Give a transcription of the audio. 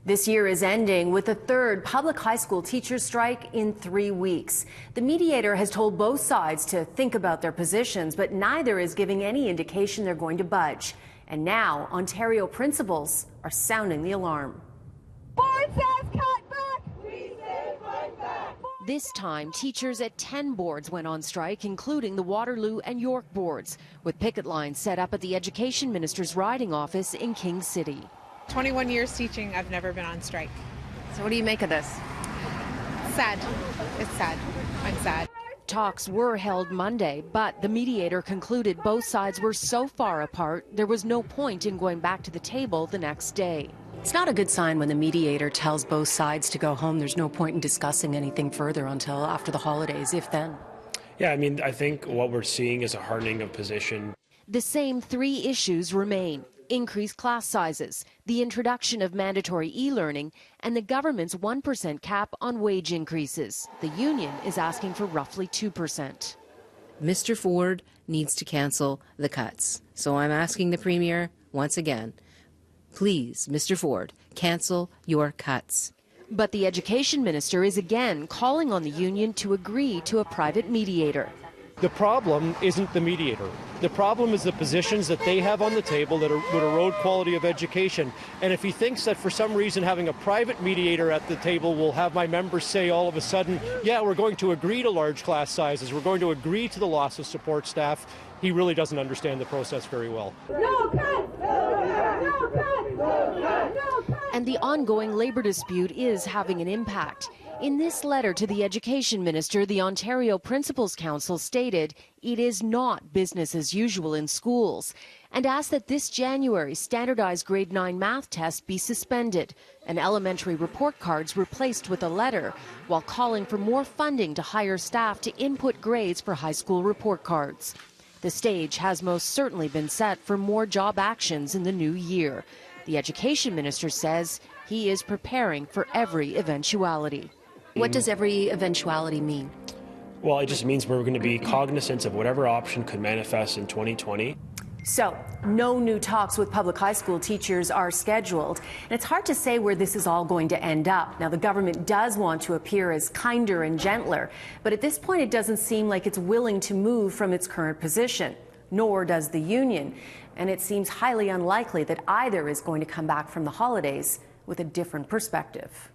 This year is ending with a third public high school teachers' strike in 3 weeks. The mediator has told both sides to think about their positions, but neither is giving any indication they're going to budge. And now, Ontario principals are sounding the alarm. Board says cut back. We say fight back. This time, teachers at 10 boards went on strike, including the Waterloo and York boards, with picket lines set up at the Education Minister's riding office in King City. 21 years teaching, I've never been on strike. So what do you make of this? Sad. It's sad. I'm sad. Talks were held Monday, but the mediator concluded both sides were so far apart there was no point in going back to the table the next day. It's not a good sign when the mediator tells both sides to go home. There's no point in discussing anything further until after the holidays, if then. Yeah, I think what we're seeing is a hardening of position. The same three issues remain: increased class sizes, the introduction of mandatory e-learning, and the government's 1% cap on wage increases. The union is asking for roughly 2%. Mr. Ford needs to cancel the cuts. So I'm asking the Premier once again, please, Mr. Ford, cancel your cuts. But the Education Minister is again calling on the union to agree to a private mediator. The problem isn't the mediator. The problem is the positions that they have on the table that would erode quality of education. And if he thinks that for some reason having a private mediator at the table will have my members say all of a sudden, yeah, we're going to agree to large class sizes, we're going to agree to the loss of support staff, he really doesn't understand the process very well. No cuts. No cuts. No cuts. And the ongoing labor dispute is having an impact. In this letter to the Education Minister, the Ontario Principals Council stated it is not business as usual in schools and asked that this January standardized grade 9 math test be suspended and elementary report cards replaced with a letter, while calling for more funding to hire staff to input grades for high school report cards. The stage has most certainly been set for more job actions in the new year. The Education Minister says he is preparing for every eventuality. What does every eventuality mean? Well, it just means we're going to be cognizant of whatever option could manifest in 2020. So, no new talks with public high school teachers are scheduled. And it's hard to say where this is all going to end up. Now, the government does want to appear as kinder and gentler, but at this point it doesn't seem like it's willing to move from its current position, nor does the union. And it seems highly unlikely that either is going to come back from the holidays with a different perspective.